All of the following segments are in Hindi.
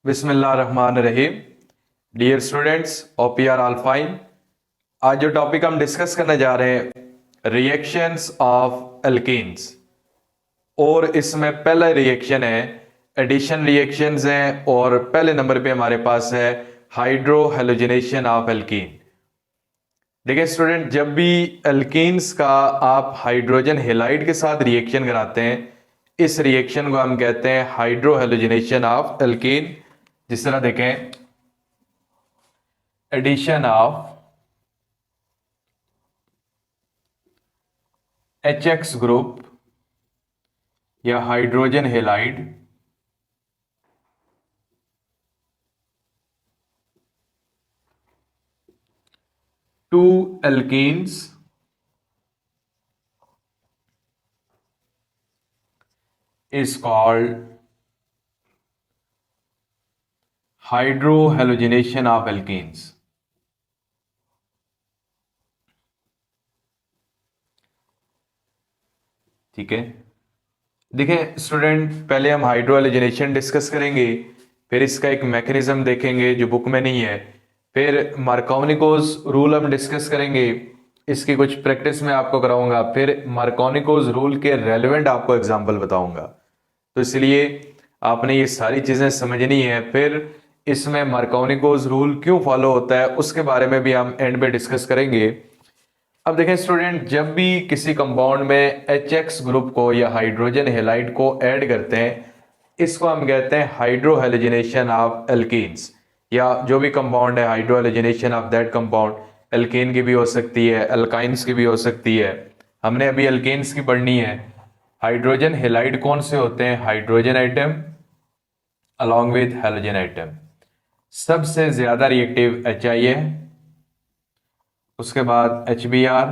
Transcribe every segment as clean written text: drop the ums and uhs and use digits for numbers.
बिस्मिल्लाहिर्रहमानिर्रहीम। Dear students, hope you are all fine. आज जो टॉपिक हम डिस्कस करने जा रहे हैं, रिएक्शंस ऑफ एल्कीन्स, और इसमें पहला रिएक्शन है एडिशन रिएक्शंस हैं, और पहले नंबर पे हमारे पास है हाइड्रो हेलोजिनेशन ऑफ एल्कीन। देखिए स्टूडेंट, जब भी एल्कीन्स का आप हाइड्रोजन हेलाइड के साथ रिएक्शन कराते हैं, इस रिएक्शन को हम कहते हैं हाइड्रो हेलोजिनेशन ऑफ एल्कीन। जिस तरह देखें, एडिशन ऑफ HX ग्रुप या hydrogen halide to alkenes is called hydrohalogenation of alkenes। ठीक है, देखिए स्टूडेंट, पहले हम हाइड्रोहैलोजिनेशन डिस्कस करेंगे, फिर इसका एक मैकेनिज्म देखेंगे जो बुक में नहीं है, फिर मार्कोनिकोस रूल हम डिस्कस करेंगे, इसकी कुछ प्रैक्टिस में आपको कराऊंगा, फिर मार्कोनिकोस रूल के रेलेवेंट आपको एग्जांपल बताऊंगा। तो इसलिए आपने ये सारी चीजें समझनी है। फिर इसमें मार्कोनिकोस रूल क्यों फॉलो होता है उसके बारे में भी हम एंड में डिस्कस करेंगे। अब देखें स्टूडेंट, जब भी किसी कंपाउंड में HX ग्रुप को या हाइड्रोजन हेलाइड को ऐड करते हैं, इसको हम कहते हैं हाइड्रोहेलोजिनेशन ऑफ एल्कीन्स, या जो भी कंपाउंड है hydrohalogenation of that compound. Alkene की भी हो सकती है, एल्काइंस की भी हो सकती है। हमने अभी एल्कीन्स की पढ़नी है। हाइड्रोजन हेलाइड कौन से होते हैं? Hydrogen atom along with halogen item. सबसे ज्यादा रिएक्टिव HI है, उसके बाद HBr,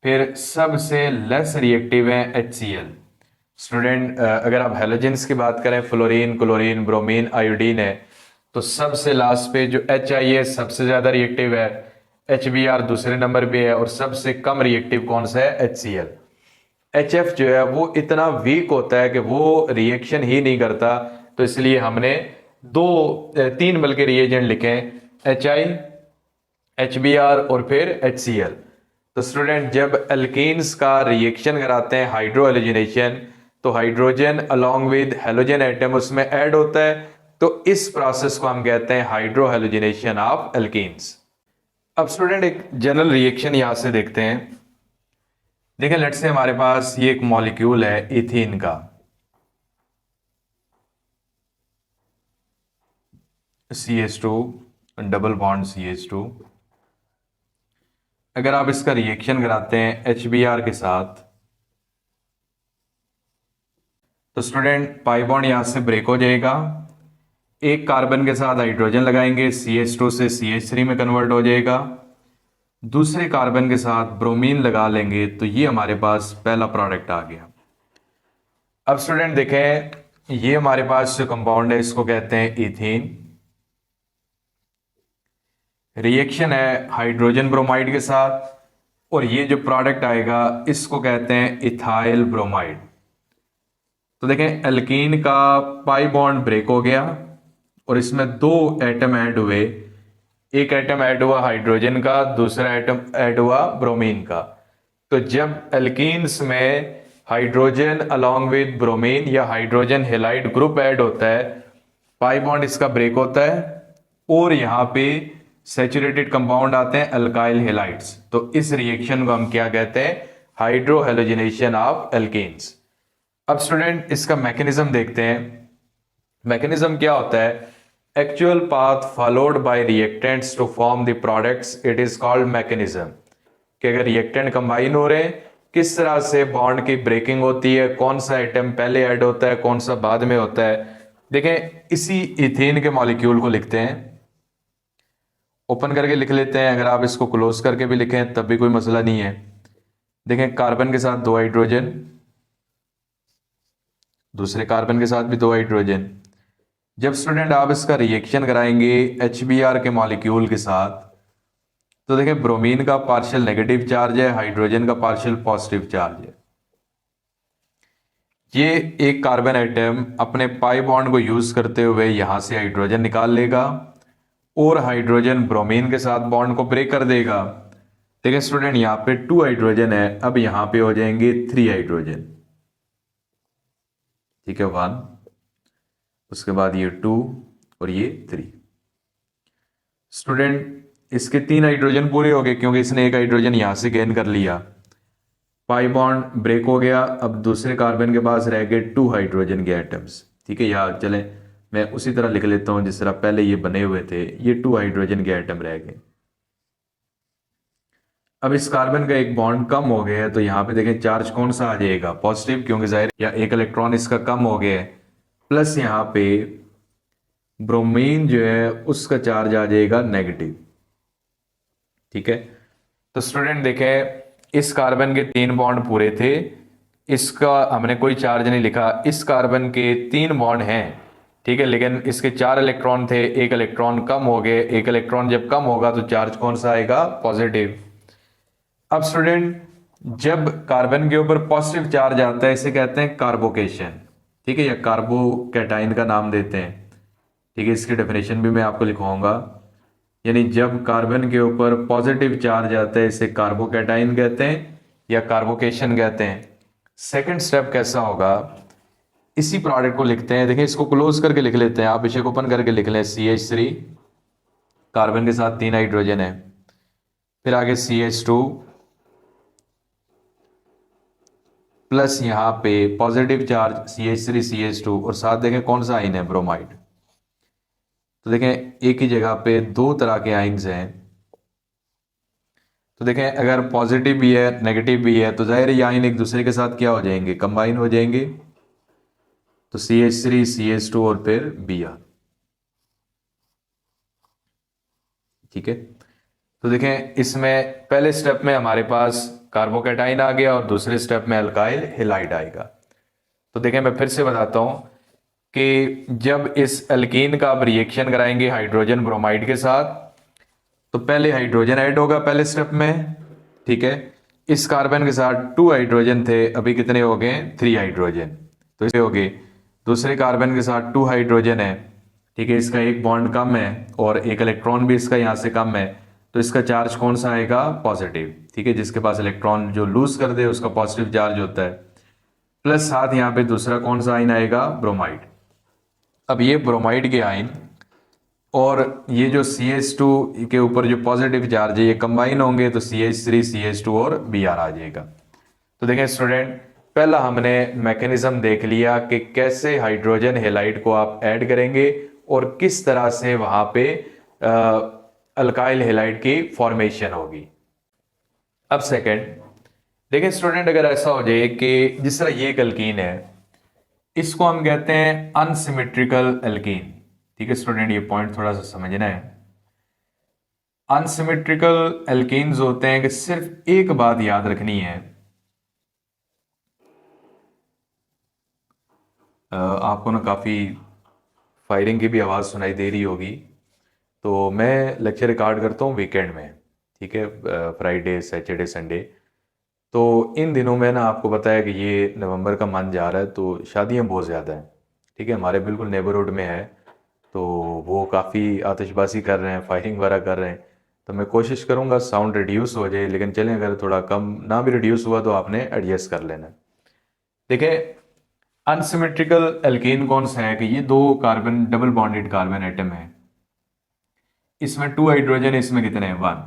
फिर सबसे लेस रिएक्टिव है HCl। स्टूडेंट, अगर आप हेलोजेंस की बात करें, फ्लोरीन, क्लोरीन, ब्रोमीन, आयोडीन है, तो सबसे लास्ट पे जो HI है सबसे ज्यादा रिएक्टिव है, HBr दूसरे नंबर पे है, और सबसे कम रिएक्टिव कौन सा है? HCl। HF जो है वो इतना वीक होता है कि वो रिएक्शन ही नहीं करता, तो इसलिए हमने तीन बल्कि रिएजेंट लिखे, HI, HBr और फिर HCl। तो स्टूडेंट, जब एल्कीन्स का रिएक्शन कराते हैं हाइड्रोहेलोजिनेशन, तो hydrogen along with halogen atom उसमें ऐड होता है, तो इस प्रोसेस को हम कहते हैं हाइड्रोहेलोजिनेशन ऑफ एल्कीन्स। अब स्टूडेंट, एक जनरल रिएक्शन यहां से देखते हैं। देखें, लेट्स से हमारे पास ये एक मॉलिक्यूल है इथीन का, CH2 डबल बॉन्ड CH2। अगर आप इसका रिएक्शन कराते हैं HBr के साथ, तो स्टूडेंट पाई बॉन्ड यहां से ब्रेक हो जाएगा। एक कार्बन के साथ हाइड्रोजन लगाएंगे, CH2 से CH3 में कन्वर्ट हो जाएगा। दूसरे कार्बन के साथ ब्रोमीन लगा लेंगे, तो ये हमारे पास पहला प्रोडक्ट आ गया। अब स्टूडेंट देखें, ये हमारे पास जो कंपाउंड है इसको कहते हैं इथीन। रिएक्शन है हाइड्रोजन ब्रोमाइड के साथ, और ये जो प्रोडक्ट आएगा इसको कहते हैं इथाइल ब्रोमाइड। तो देखें, एल्कीन का पाई बॉन्ड ब्रेक हो गया और इसमें दो एटम ऐड हुए। एक एटम ऐड हुआ हाइड्रोजन का, दूसरा एटम ऐड हुआ ब्रोमीन का। तो जब एल्कीन्स में हाइड्रोजन अलोंग विद ब्रोमीन या हाइड्रोजन हेलाइड ग्रुप ऐड होता है, पाई बॉन्ड इसका ब्रेक होता है, और यहां पे सैचुरेटेड कंपाउंड आते हैं अल्काइल हेलाइड्स। तो इस रिएक्शन को हम क्या कहते हैं? Hydrohalogenation of alkenes. अब स्टूडेंट, इसका मैकेनिज्म देखते हैं। मैकेनिज्म क्या होता है? Actual path followed by reactants to form the products, it is called mechanism. कि अगर रिएक्टेंट कंबाइन हो रहे हैं, किस तरह से बॉन्ड की ब्रेकिंग होती है, कौन सा आइटम पहले ऐड होता है, कौन सा बाद में होता है। देखें, इसी इथेन के मॉलिक्यूल को लिखते हैं, ओपन करके लिख लेते हैं। अगर आप इसको क्लोज करके भी लिखें तब भी कोई मसला नहीं है। देखें, कार्बन के साथ दो हाइड्रोजन, दूसरे कार्बन के साथ भी दो हाइड्रोजन। जब स्टूडेंट आप इसका रिएक्शन कराएंगे HBr के मॉलिक्यूल के साथ, तो देखें, ब्रोमीन का पार्शियल नेगेटिव चार्ज है, हाइड्रोजन का पार्शियल पॉजिटिव चार्ज है। ये एक कार्बन आइटम अपने पाई बॉन्ड को यूज करते हुए यहां से हाइड्रोजन निकाल लेगा और हाइड्रोजन ब्रोमीन के साथ बॉन्ड को ब्रेक कर देगा। देखिए स्टूडेंट, यहाँ पे 2 हाइड्रोजन है, अब यहां पे हो जाएंगे 3 हाइड्रोजन। ठीक है, 1, उसके बाद ये 2 और ये 3। स्टूडेंट इसके 3 हाइड्रोजन पूरे हो गए क्योंकि इसने एक हाइड्रोजन यहां से गेन कर लिया। पाई बॉन्ड ब्रेक हो गया, अब दूसरे कार्बन के पास रह गए 2 हाइड्रोजन के एटम्स। ठीक है, यहाँ चलें मैं उसी तरह लिख लेता हूं जिस तरह पहले ये बने हुए थे। ये 2 हाइड्रोजन के एटम रह गए। अब इस कार्बन का एक बॉन्ड कम हो गया है तो यहाँ पे देखें चार्ज कौन सा आ जाएगा, पॉजिटिव, क्योंकि जाहिर या एक इलेक्ट्रॉन इसका कम हो गया है। प्लस यहाँ पे ब्रोमीन जो है उसका चार्ज आ जाएगा नेगेटिव। ठीक है, तो स्टूडेंट देखें इस कार्बन के 3 बॉन्ड पूरे थे, इसका हमने कोई चार्ज नहीं लिखा। इस कार्बन के 3 बॉन्ड हैं, ठीक है, लेकिन इसके 4 इलेक्ट्रॉन थे, एक इलेक्ट्रॉन कम हो गए। एक इलेक्ट्रॉन जब कम होगा तो चार्ज कौन सा आएगा, पॉजिटिव। अब स्टूडेंट जब कार्बन के ऊपर पॉजिटिव चार्ज आता है इसे कहते हैं कार्बोकेशन। ठीक है, या कार्बोकैटाइन का नाम देते हैं। ठीक है, इसकी डेफिनेशन भी मैं आपको लिखवाऊंगा। यानी जब कार्बन के ऊपर पॉजिटिव चार्ज आता है इसे कार्बोकैटाइन कहते हैं या कार्बोकेशन कहते हैं। सेकंड स्टेप कैसा होगा, इसी प्रोडक्ट को लिखते हैं। देखिए इसको क्लोज करके लिख लेते हैं, आप इसे ओपन करके लिख लें। CH3 कार्बन के साथ 3 हाइड्रोजन है, फिर आगे CH2 प्लस यहाँ पे पॉजिटिव चार्ज CH3 CH2 और साथ देखें कौन सा आइन है, ब्रोमाइड। तो देखें एक ही जगह पे 2 तरह के आइंस हैं। तो देखें अगर पॉजिटिव भी है नेगेटिव भी है तो जाहिर है ये आइन एक दूसरे के साथ क्या हो जाएंगे, कंबाइन हो जाएंगे। तो CH3 CH2 और फिर Br। ठीक है, तो देखें इसमें पहले स्टेप में हमारे पास कार्बोकैटाइन आ गया और दूसरे स्टेप में अल्काइल हैलाइड आएगा। तो देखें मैं फिर से बताता हूं कि जब इस एल्कीन का आप रिएक्शन कराएंगे हाइड्रोजन ब्रोमाइड के साथ तो पहले हाइड्रोजन ऐड होगा पहले स्टेप में। ठीक है, इस कार्बन के साथ 2 हाइड्रोजन थे, अभी कितने हो गए, 3 हाइड्रोजन। तो इसे हो गए, दूसरे कार्बन के साथ 2 हाइड्रोजन है। ठीक है, इसका एक बॉन्ड कम है और एक इलेक्ट्रॉन भी इसका यहां से कम है, तो इसका चार्ज कौन सा आएगा, पॉजिटिव। ठीक है, जिसके पास इलेक्ट्रॉन जो लूज कर दे उसका पॉजिटिव चार्ज होता है। प्लस साथ यहाँ पे दूसरा कौन सा आइन आएगा, ब्रोमाइड। अब ये ब्रोमाइड के आइन और ये जो CH2 के ऊपर जो पॉजिटिव चार्ज है ये कंबाइन होंगे तो CH3 CH2 और Br आ जाएगा। तो देखें स्टूडेंट, पहला हमने मैकेनिज्म देख लिया कि कैसे हाइड्रोजन हैलाइड को आप ऐड करेंगे और किस तरह से वहां पे अल्काइल हैलाइड की फॉर्मेशन होगी। अब सेकंड देखें स्टूडेंट, अगर ऐसा हो जाए कि जिस तरह ये एक एल्कीन है, इसको हम कहते हैं अनसिमेट्रिकल एल्कीन। ठीक है स्टूडेंट, ये पॉइंट थोड़ा सा समझना है। अनसिमेट्रिकल एल्कीन्स होते हैं कि सिर्फ एक बात याद रखनी है, आपको ना काफी फायरिंग की भी आवाज सुनाई दे रही होगी। तो मैं लेक्चर रिकॉर्ड करता हूँ वीकेंड में, ठीक है, फ्राइडे सैटरडे संडे। तो इन दिनों में ना आपको पता है कि ये नवंबर का मंथ जा रहा है तो शादियां बहुत ज़्यादा हैं। ठीक है, हमारे बिल्कुल नेबरहुड में है तो वो काफ़ी आतिशबाजी कर रहे हैं, फायरिंग वगैरह कर रहे हैं। तो मैं कोशिश करूँगा साउंड रिड्यूस हो जाए, लेकिन चलें अगर थोड़ा कम ना भी रिड्यूस हुआ तो आपने एडजस्ट कर लेना। देखिए अनसिमेट्रिकल एल्केन कौन सा है कि ये 2 carbon double bonded carbon atom है, इसमें 2 हाइड्रोजन, इसमें कितने हैं, 1।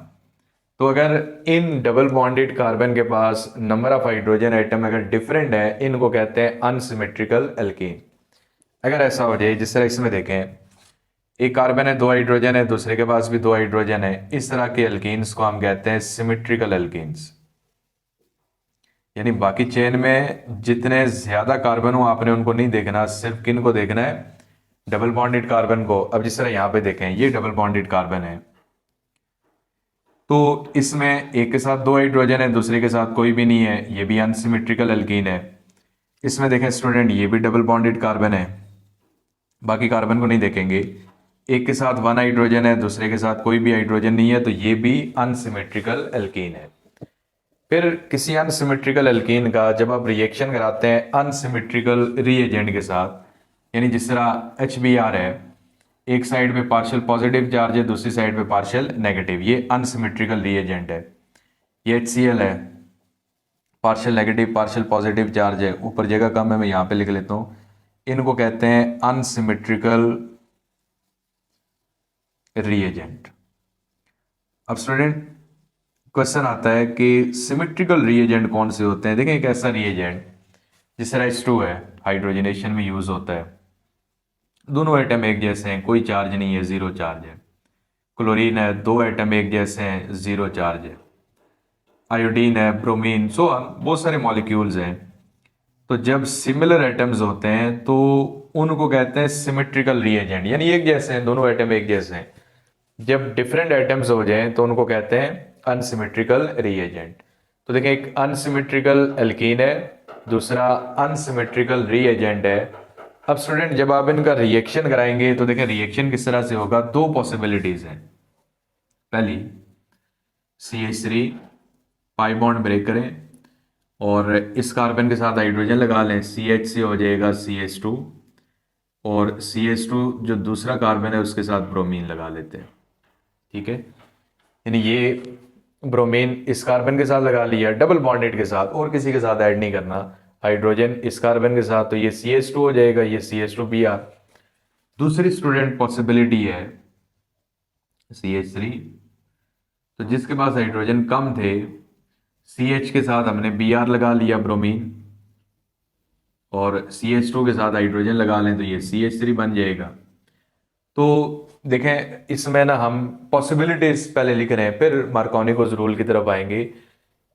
तो अगर इन डबल बॉन्डेड कार्बन के पास नंबर ऑफ हाइड्रोजन आइटम अगर डिफरेंट है, इनको कहते हैं अनसिमेट्रिकल एल्केन। अगर ऐसा हो जाए जिस तरह इसमें देखें, एक कार्बन है 2 हाइड्रोजन है, दूसरे के पास भी 2 हाइड्रोजन है, इस तरह के एल्कीन्स को हम कहते हैं सिमेट्रिकल एल्कीन्स। यानी बाकी चेन में जितने ज्यादा कार्बन हो आपने उनको नहीं देखना, सिर्फ किन को देखना है, डबल बॉन्डेड कार्बन को। अब जिस तरह यहां पे देखें ये डबल बॉन्डेड कार्बन है तो इसमें एक के साथ 2 हाइड्रोजन है, दूसरे के साथ कोई भी नहीं है, ये भी अनसिमेट्रिकल एल्कीन है। इसमें देखें स्टूडेंट ये भी डबल बॉन्डेड कार्बन है, बाकी कार्बन को नहीं देखेंगे, एक के साथ 1 हाइड्रोजन है, दूसरे के साथ कोई भी हाइड्रोजन नहीं है, तो ये भी अनसिमेट्रिकल एल्कीन है। फिर किसी अनसिमेट्रिकल एल्कीन का जब आप रिएक्शन कराते हैं अनसिमेट्रिकल रीएजेंट के साथ, यानी जिस तरह HBr है, एक साइड पे पार्शियल पॉजिटिव चार्ज है, दूसरी साइड पे पार्शियल नेगेटिव, ये अनसिमेट्रिकल रीएजेंट है। ये HCl है, partial negative partial positive charge है, ऊपर जगह कम है मैं यहाँ पे लिख लेता हूँ। इनको कहते हैं अनसिमेट्रिकल रीएजेंट। अब स्टूडेंट क्वेश्चन आता है कि सिमेट्रिकल रीएजेंट कौन से होते हैं। देखें, एक ऐसा रीएजेंट जिस तरह H2 है, हाइड्रोजनेशन में यूज होता है, दोनों एटम एक जैसे हैं, कोई चार्ज नहीं है, जीरो चार्ज है। क्लोरीन है, दो एटम एक जैसे हैं, जीरो चार्ज है। आयोडीन है, ब्रोमीन, सो बहुत सारे मॉलिक्यूल्स हैं। तो जब सिमिलर एटम्स होते हैं तो उनको कहते हैं सिमेट्रिकल रीएजेंट, यानी एक जैसे हैं, दोनों एटम एक जैसे हैं। जब डिफरेंट एटम्स हो जाएं तो उनको कहते हैं अनसिमेट्रिकल रीएजेंट। तो देखें, एक अनसिमेट्रिकल एल्कीन है, दूसरा अनसिमेट्रिकल रीएजेंट है। अब स्टूडेंट जब आप इनका रिएक्शन कराएंगे तो देखें रिएक्शन किस तरह से होगा। दो पॉसिबिलिटीज हैं। पहली, CH3 पाई बॉन्ड ब्रेक करें और इस कार्बन के साथ हाइड्रोजन लगा लें, CH से हो जाएगा CH2, और CH2 जो दूसरा कार्बन है उसके साथ ब्रोमीन लगा लेते हैं। ठीक है, यानी ये ब्रोमीन इस कार्बन के साथ लगा लिया डबल बॉन्डेड के साथ, और किसी के साथ ऐड नहीं करना। हाइड्रोजन इस कार्बन के साथ, तो ये CH2 हो जाएगा, ये CH2Br। दूसरी स्टूडेंट पॉसिबिलिटी है CH3, तो जिसके पास हाइड्रोजन कम थे, CH के साथ हमने Br लगा लिया ब्रोमीन, और CH2 के साथ हाइड्रोजन लगा लें तो ये CH3 बन जाएगा। तो देखें, इसमें ना हम पॉसिबिलिटीज पहले लिख रहे हैं, फिर मार्कोनिकोस रूल की तरफ आएंगे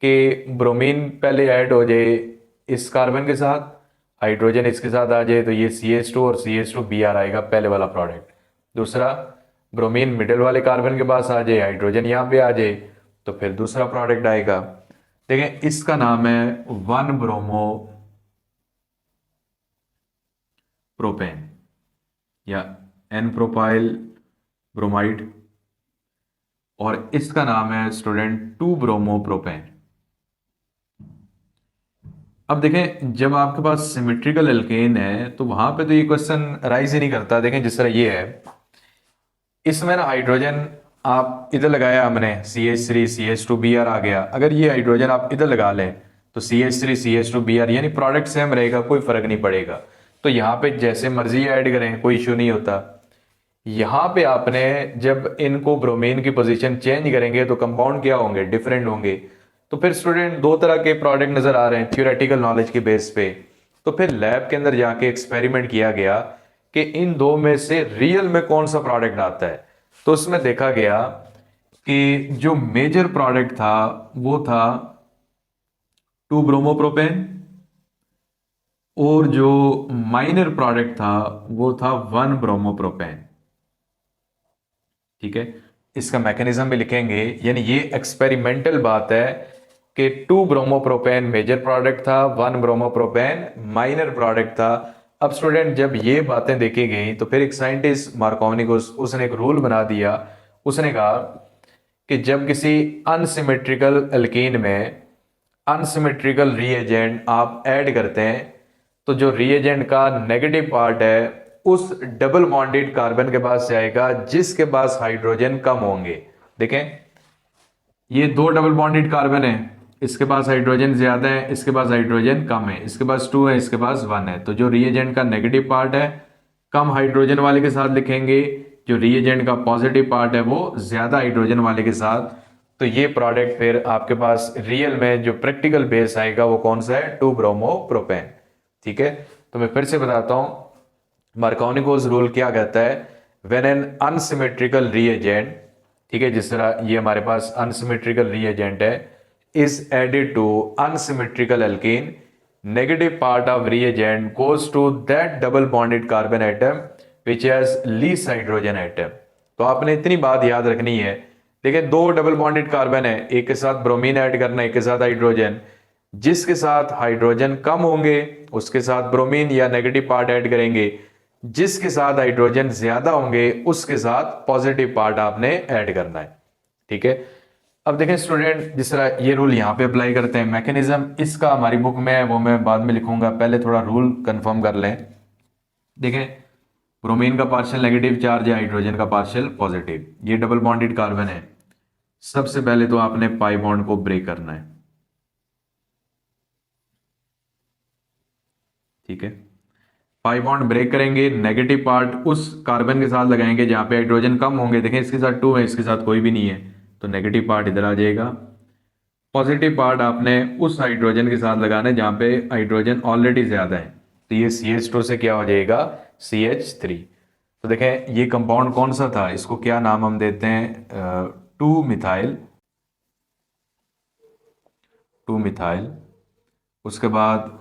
कि ब्रोमीन पहले ऐड हो जाए इस कार्बन के साथ, हाइड्रोजन इसके साथ आ जाए तो ये CH2 और CH2Br आएगा, पहले वाला प्रोडक्ट। दूसरा, ब्रोमीन मिडिल वाले कार्बन के पास आ जाए, हाइड्रोजन यहाँ पे आ जाए, तो फिर दूसरा प्रोडक्ट आएगा। देखें, इसका नाम है 1 ब्रोमो प्रोपेन या N प्रोपाइल ब्रोमाइड, और इसका नाम है स्टूडेंट 2 ब्रोमो प्रोपेन। अब देखें, जब आपके पास सिमेट्रिकल एल्केन है तो वहां पे तो ये क्वेश्चन राइज ही नहीं करता। देखें, जिस तरह ये है, इसमें ना हाइड्रोजन आप इधर लगाया हमने, CH3 CH2Br आ गया। अगर ये हाइड्रोजन आप इधर लगा लें तो CH3 CH2Br, यानी प्रोडक्ट सेम रहेगा, कोई फर्क नहीं पड़ेगा। तो यहाँ पे जैसे मर्जी ऐड करें, कोई इशू नहीं होता। यहाँ पे आपने जब इनको ब्रोमीन की पोजीशन चेंज करेंगे तो कंपाउंड क्या होंगे, डिफरेंट होंगे। तो फिर स्टूडेंट दो तरह के प्रोडक्ट नजर आ रहे हैं थ्योरेटिकल नॉलेज के बेस पे। तो फिर लैब के अंदर जाके एक्सपेरिमेंट किया गया कि इन दो में से रियल में कौन सा प्रोडक्ट आता है। तो उसमें देखा गया कि जो मेजर प्रोडक्ट था वो था 2 ब्रोमोप्रोपेन, और जो माइनर प्रोडक्ट था वो था 1 ब्रोमोप्रोपेन। ठीक है, इसका मैकेनिज्म भी लिखेंगे, यानी ये एक्सपेरिमेंटल बात है कि 2 ब्रोमोप्रोपेन मेजर प्रोडक्ट था, 1 ब्रोमोप्रोपेन माइनर प्रोडक्ट था। अब स्टूडेंट जब ये बातें देखी गई तो फिर एक साइंटिस्ट मार्कोनिकोस, उसने एक रूल बना दिया। उसने कहा कि जब किसी अनसिमेट्रिकल एल्कीन में अनसिमेट्रिकल रीएजेंट आप ऐड करते हैं तो जो रीएजेंट का नेगेटिव पार्ट है उस डबल बॉन्डेड कार्बन के पास जाएगा जिसके पास हाइड्रोजन कम होंगे। देखें, ये दो डबल बॉन्डेड कार्बन है, इसके पास हाइड्रोजन ज्यादा है, इसके पास हाइड्रोजन कम है, इसके पास 2 है, इसके पास 1 है। तो जो रीएजेंट का नेगेटिव पार्ट है कम हाइड्रोजन वाले के साथ लिखेंगे, जो रीएजेंट का पॉजिटिव पार्ट है वो ज्यादा हाइड्रोजन वाले के साथ। तो ये प्रोडक्ट फिर आपके पास रियल में जो प्रैक्टिकल बेस आएगा वो कौन सा है, 2 ब्रोमो प्रोपेन। ठीक है, तो मैं फिर से बताता हूं, मार्कोनिकोस रूल क्या कहता है, व्हेन एन अनसिमेट्रिकल रीएजेंट, ठीक है, जिस तरह ये हमारे पास अनसिमेट्रिकल रीएजेंट है, is added to unsymmetrical alkene, negative part of reagent goes to that double bonded carbon atom which has least hydrogen atom। तो आपने इतनी बात याद रखनी है। देखिए, दो डबल बॉन्डेड कार्बन है, एक के साथ ब्रोमीन ऐड करना है, एक के साथ हाइड्रोजन। जिसके साथ हाइड्रोजन कम होंगे उसके साथ ब्रोमीन या नेगेटिव पार्ट ऐड करेंगे, जिसके साथ हाइड्रोजन ज्यादा होंगे उसके साथ पॉजिटिव पार्ट आपने ऐड करना है। ठीक है, अब देखें स्टूडेंट, जिस तरह ये रूल यहाँ पे अप्लाई करते हैं, मैकेनिज्म इसका हमारी बुक में है, वो मैं बाद में लिखूंगा, पहले थोड़ा रूल कंफर्म कर लें। देखें, ब्रोमीन का पार्शियल नेगेटिव चार्ज है, हाइड्रोजन का पार्शियल पॉजिटिव, ये डबल बॉन्डेड कार्बन है। सबसे पहले तो आपने पाई बॉन्ड को ब्रेक करना है, ठीक है। पाई बॉन्ड ब्रेक करेंगे, नेगेटिव पार्ट उस कार्बन के साथ लगाएंगे जहां पे हाइड्रोजन कम होंगे। देखें इसके साथ 2 है, इसके साथ कोई भी नहीं है, तो नेगेटिव पार्ट इधर आ जाएगा। पॉजिटिव पार्ट आपने उस हाइड्रोजन के साथ लगाना है जहां पे हाइड्रोजन ऑलरेडी ज्यादा है, तो ये CH2 से क्या हो जाएगा, CH3। तो देखें ये कंपाउंड कौन सा था, इसको क्या नाम हम देते हैं, 2 मिथाइल, उसके बाद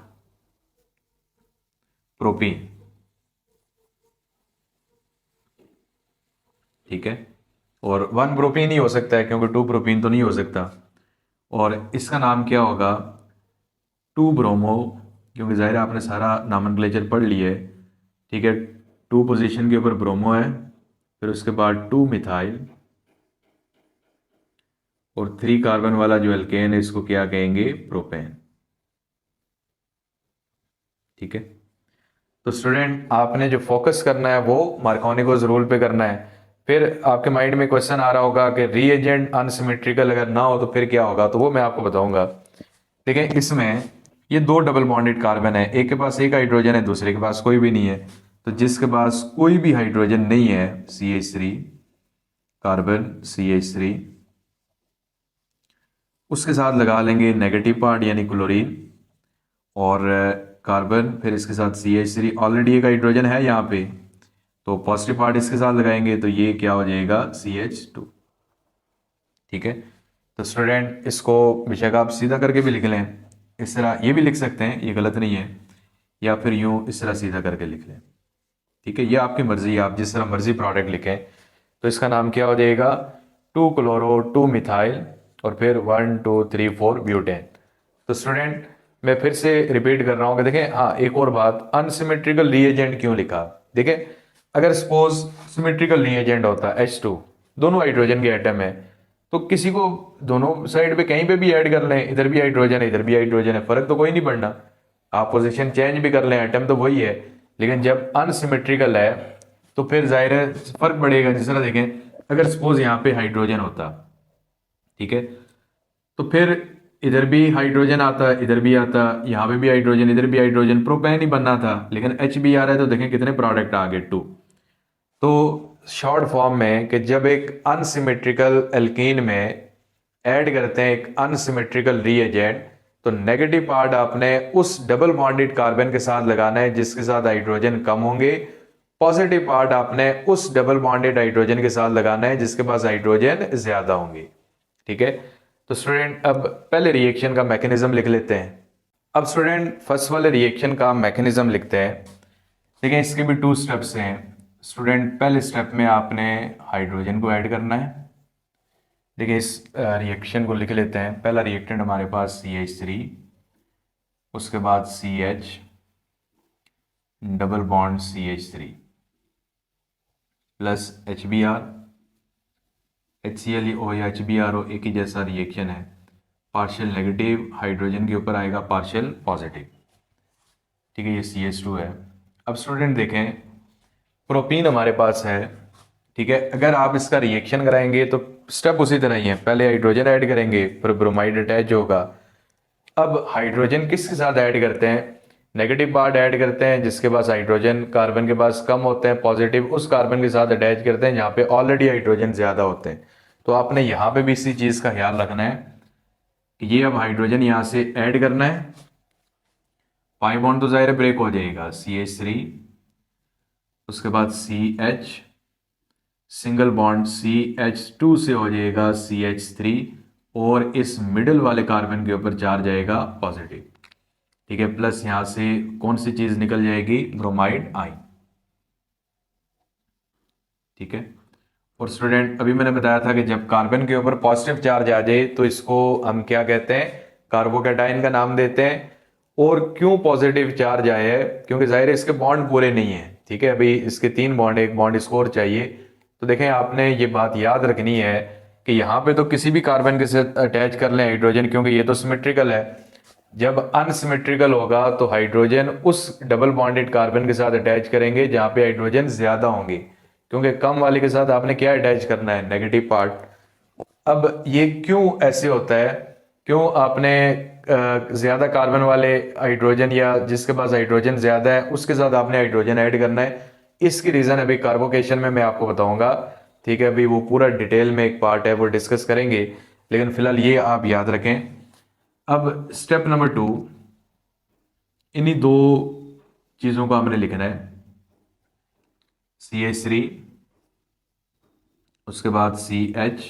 प्रोपीन, ठीक है। और 1 प्रोपीन ही हो सकता है क्योंकि 2 प्रोपीन तो नहीं हो सकता। और इसका नाम क्या होगा, 2 ब्रोमो, क्योंकि जाहिर है आपने सारा नॉमेनक्लेचर पढ़ लिया है, ठीक है। 2 पोजीशन के ऊपर ब्रोमो है, फिर उसके बाद 2 मिथाइल, और 3 कार्बन वाला जो एल्केन है इसको क्या कहेंगे, प्रोपेन, ठीक है। तो स्टूडेंट आपने जो फोकस करना है वो मार्कोनिकोस रूल पे करना है। फिर आपके माइंड में क्वेश्चन आ रहा होगा कि रीएजेंट अनसिमेट्रिकल अगर ना हो तो फिर क्या होगा, तो वो मैं आपको बताऊंगा। देखिए इसमें ये 2 डबल बॉन्डेड कार्बन है, एक के पास एक हाइड्रोजन है, दूसरे के पास कोई भी नहीं है। तो जिसके पास कोई भी हाइड्रोजन नहीं है, CH3 कार्बन, CH3, उसके साथ लगा लेंगे नेगेटिव पार्ट यानी क्लोरीन और कार्बन, फिर इसके साथ CH3, ऑलरेडी एक हाइड्रोजन है यहाँ पे, तो पॉजिटिव पार्ट इसके साथ लगाएंगे तो ये क्या हो जाएगा, CH2, ठीक है। तो स्टूडेंट इसको बेशक आप सीधा करके भी लिख लें, इस तरह ये भी लिख सकते हैं, ये गलत नहीं है, या फिर यूं इस तरह सीधा करके लिख लें, ठीक है। ये आपकी मर्जी है, आप जिस तरह मर्जी प्रोडक्ट लिखें। तो इसका नाम क्या हो जाएगा, 2 क्लोरो 2 मिथाइल और फिर 1 2 3 4 ब्यूटेन। तो स्टूडेंट मैं फिर से रिपीट कर रहा हूं कि देखें, हाँ एक और बात, अनसिमेट्रिकल रीएजेंट क्यों लिखा। देखें अगर सपोज सिमेट्रिकल रीएजेंट होता H2, दोनों हाइड्रोजन के एटम है, तो किसी को दोनों साइड पे कहीं पे भी ऐड कर लें, इधर भी हाइड्रोजन है इधर भी हाइड्रोजन है, फर्क तो कोई नहीं पड़ना। आप पोजीशन चेंज भी कर लें, एटम तो वही है। लेकिन जब अनसिमेट्रिकल है तो फिर जाहिर है फर्क पड़ेगा। जिस तरह देखें, अगर सपोज यहाँ पे हाइड्रोजन होता, ठीक है, तो फिर इधर भी हाइड्रोजन आता, इधर भी आता, यहाँ पे भी हाइड्रोजन, इधर भी हाइड्रोजन, प्रोपेन ही बनना था। लेकिन H भी आ रहा है, तो देखें कितने प्रोडक्ट आ गए, 2। तो शॉर्ट फॉर्म में कि जब एक अनसिमेट्रिकल एल्कीन में ऐड करते हैं एक अनसिमेट्रिकल रीएजेंट, तो नेगेटिव पार्ट आपने उस डबल बॉन्डेड कार्बन के साथ लगाना है जिसके साथ हाइड्रोजन कम होंगे, पॉजिटिव पार्ट आपने उस डबल बॉन्डेड हाइड्रोजन के साथ लगाना है जिसके पास हाइड्रोजन ज्यादा होंगे, ठीक है। तो स्टूडेंट अब पहले रिएक्शन का मैकेनिज्म लिख लेते हैं। अब स्टूडेंट फर्स्ट वाले रिएक्शन का मैकेनिज्म लिखते हैं। देखिए इसके भी 2 स्टेप्स हैं। स्टूडेंट पहले स्टेप में आपने हाइड्रोजन को ऐड करना है। देखिए इस रिएक्शन को लिख लेते हैं। पहला रिएक्टेंट हमारे पास CH3, उसके बाद CH double bond CH3 plus HBr, HClO या HBrO एक ही जैसा रिएक्शन है, पार्शियल नेगेटिव हाइड्रोजन के ऊपर आएगा पार्शियल पॉजिटिव, ठीक है। ये CH2 है। अब स्टूडेंट देखें प्रोपीन हमारे पास है, ठीक है। अगर आप इसका रिएक्शन कराएंगे तो स्टेप उसी तरह ही है, पहले हाइड्रोजन ऐड करेंगे फिर ब्रोमाइड अटैच होगा। अब हाइड्रोजन किसके साथ ऐड करते हैं, नेगेटिव पार्ट ऐड करते हैं जिसके पास हाइड्रोजन कार्बन के पास कम होते हैं, पॉजिटिव उस कार्बन के साथ अटैच करते हैं जहां पे ऑलरेडी हाइड्रोजन ज्यादा होते हैं। तो आपने यहां पे भी इसी चीज का ख्याल रखना है कि ये अब हाइड्रोजन यहां से ऐड करना है, पाई बॉन्ड तो जाहिर ब्रेक हो जाएगा, CH3, उसके बाद CH सिंगल बॉन्ड CH2 से हो जाएगा CH3, और इस मिडिल वाले कार्बन के ऊपर चार्ज आएगा पॉजिटिव, ठीक है। प्लस यहां से कौन सी चीज निकल जाएगी, ब्रोमाइड आयन, ठीक है। और स्टूडेंट अभी मैंने बताया था कि जब कार्बन के ऊपर पॉजिटिव चार्ज आ जाए तो इसको हम क्या कहते हैं, कार्बोकैटायन का नाम देते हैं। और क्यों पॉजिटिव चार्ज आया है, क्योंकि जाहिर है इसके बॉन्ड पूरे नहीं है, ठीक है। अभी इसके 3 बॉन्ड, एक बॉन्ड इसको और चाहिए। तो देखें आपने ये बात याद रखनी है कि यहाँ पे तो किसी भी कार्बन के साथ अटैच कर लें हाइड्रोजन, क्योंकि ये तो सिमेट्रिकल है। जब अनसिमेट्रिकल होगा तो हाइड्रोजन उस डबल बॉन्डेड कार्बन के साथ अटैच करेंगे जहाँ पे हाइड्रोजन ज्यादा होंगे, क्योंकि कम वाले के साथ आपने क्या अटैच करना है, नेगेटिव पार्ट। अब ये क्यों ऐसे होता है, क्यों आपने ज्यादा कार्बन वाले हाइड्रोजन या जिसके पास हाइड्रोजन ज्यादा है उसके साथ आपने हाइड्रोजन ऐड करना है, इसकी रीजन अभी कार्बोकेशन में मैं आपको बताऊंगा। ठीक है, अभी वो पूरा डिटेल में एक पार्ट है वो डिस्कस करेंगे, लेकिन फिलहाल ये आप याद रखें। अब स्टेप नंबर 2, इन्हीं दो चीजों को हमने लिखना है, CH3, उसके बाद CH,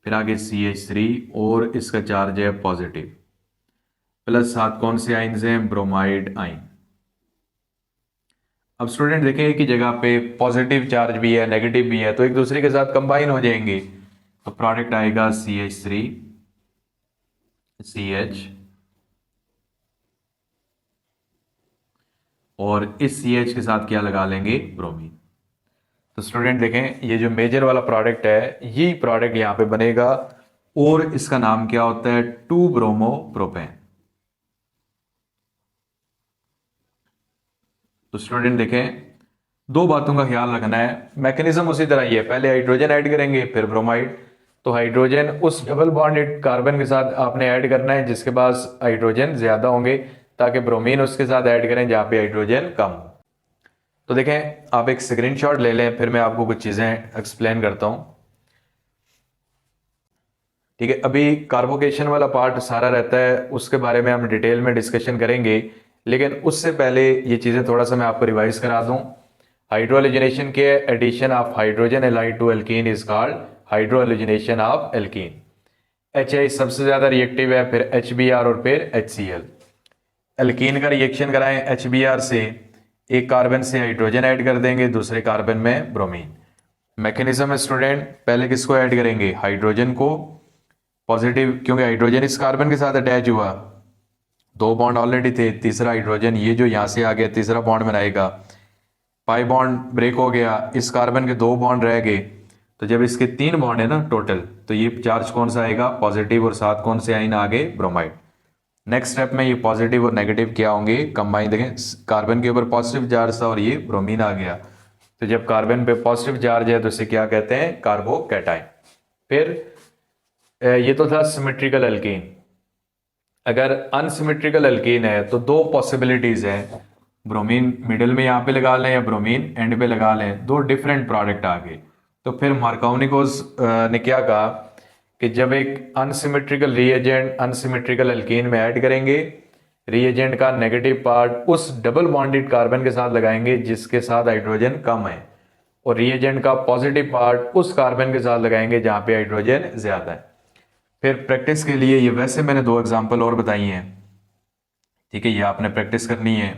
फिर आगे CH3 और इसका चार्ज है पॉजिटिव, प्लस साथ कौन से आइंस हैं, ब्रोमाइड आइन। अब स्टूडेंट देखें एक ही जगह पे पॉजिटिव चार्ज भी है नेगेटिव भी है, तो एक दूसरे के साथ कंबाइन हो जाएंगे, तो प्रोडक्ट आएगा CH3 CH, और इस CH के साथ क्या लगा लेंगे, ब्रोमीन। तो स्टूडेंट देखें ये जो मेजर वाला प्रोडक्ट है, ये प्रोडक्ट यहां पे बनेगा, और इसका नाम क्या होता है, 2 ब्रोमो प्रोपेन। तो स्टूडेंट देखें दो बातों का ख्याल रखना है, मैकेनिज्म उसी तरह ही है, पहले हाइड्रोजन ऐड करेंगे फिर ब्रोमाइड। तो हाइड्रोजन उस डबल बॉन्डेड कार्बन के साथ आपने ऐड करना है जिसके पास हाइड्रोजन ज्यादा होंगे, ताकि ब्रोमीन उसके साथ ऐड करें जहां पे हाइड्रोजन कम हो। तो देखें आप एक स्क्रीनशॉट ले लें, फिर मैं आपको कुछ चीजें एक्सप्लेन करता हूं। ठीक है, अभी कार्बोकेशन वाला पार्ट सारा रहता है, उसके बारे में हम डिटेल में डिस्कशन करेंगे, लेकिन उससे पहले ये चीजें थोड़ा सा मैं आपको रिवाइज करा दूं। हाइड्रोलिजिनेशन के addition of hydrogen allied to alkene is called hydrogenation of alkene. HI सबसे ज्यादा रिएक्टिव है, फिर HBr और फिर HCl। एल्कीन का रिएक्शन कराएं HBr से, एक कार्बन से हाइड्रोजन ऐड कर देंगे, दूसरे कार्बन में ब्रोमीन। मैकेनिज्म है स्टूडेंट, पहले किसको ऐड करेंगे, हाइड्रोजन को, पॉजिटिव, क्योंकि हाइड्रोजन इस कार्बन के साथ अटैच हुआ, 2 बॉन्ड ऑलरेडी थे, तीसरा हाइड्रोजन ये जो यहां से आ गया तीसरा बॉन्ड बनाएगा, पाई बॉन्ड ब्रेक हो गया, इस कार्बन के 2 बॉन्ड रह गए, तो जब इसके 3 बॉन्ड है ना टोटल, तो ये चार्ज कौन सा आएगा, पॉजिटिव, और साथ कौन से आइन आगे, ब्रोमाइड। नेक्स्ट स्टेप में ये पॉजिटिव और नेगेटिव क्या होंगे, कंबाइन। देखें कार्बन के ऊपर पॉजिटिव चार्ज था और ये ब्रोमीन आ गया, तो जब कार्बन पे पॉजिटिव चार्ज है तो इसे क्या कहते हैं, कार्बोकैटाइन। फिर ये तो था सिमेट्रिकल एल्कीन। अगर अनसिमेट्रिकल एल्कीन है तो 2 पॉसिबिलिटीज हैं, ब्रोमीन मिडिल में यहां पे लगा लें या ब्रोमीन एंड पे लगा लें, 2 डिफरेंट प्रोडक्ट आ गए। तो फिर मार्कोनिकोस ने क्या कहा कि जब एक अनसिमेट्रिकल रिएजेंट अनसिमेट्रिकल एल्कीन में ऐड करेंगे, रिएजेंट का नेगेटिव पार्ट उस डबल बॉन्डेड कार्बन के साथ लगाएंगे जिसके साथ हाइड्रोजन कम है, और रिएजेंट का पॉजिटिव पार्ट उस कार्बन के साथ लगाएंगे जहां पे हाइड्रोजन ज्यादा है। फिर प्रैक्टिस के लिए ये वैसे मैंने 2 एग्जाम्पल और बताई हैं, ठीक है, ये आपने प्रैक्टिस करनी है।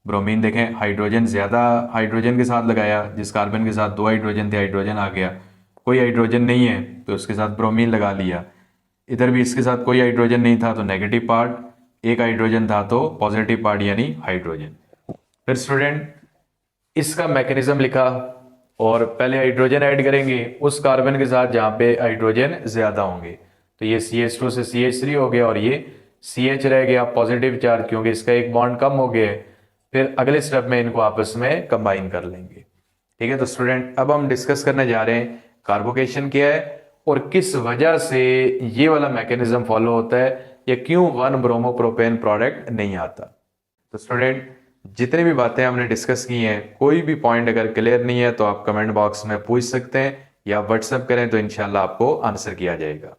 ब्रोमीन देखें हाइड्रोजन ज्यादा हाइड्रोजन के साथ लगाया, जिस कार्बन के साथ 2 हाइड्रोजन थे हाइड्रोजन आ गया, कोई हाइड्रोजन नहीं है तो उसके साथ ब्रोमीन लगा लिया। इधर भी इसके साथ कोई हाइड्रोजन नहीं था तो नेगेटिव पार्ट, एक हाइड्रोजन था तो पॉजिटिव पार्ट यानी हाइड्रोजन। फिर स्टूडेंट इसका मैकेनिज्म लिखा, और पहले हाइड्रोजन ऐड करेंगे उस कार्बन के साथ जहां पे हाइड्रोजन ज्यादा होंगे, तो ये CH2 से CH3 हो गया और ये CH रह गया पॉजिटिव चार्ज, क्योंकि इसका एक बॉन्ड कम हो गया है। फिर अगले स्टेप में इनको आपस में कंबाइन कर लेंगे। ठीक है, तो स्टूडेंट अब हम डिस्कस करने जा रहे हैं कार्बोकेशन क्या है और किस वजह से ये वाला मैकेनिज्म फॉलो होता है, या क्यों 1 ब्रोमोप्रोपेन प्रोडक्ट नहीं आता। तो स्टूडेंट जितनी भी बातें हमने डिस्कस की हैं, कोई भी पॉइंट अगर क्लियर नहीं है तो आप कमेंट बॉक्स में पूछ सकते हैं या व्हाट्सएप करें तो इंशाल्लाह आपको आंसर किया जाएगा।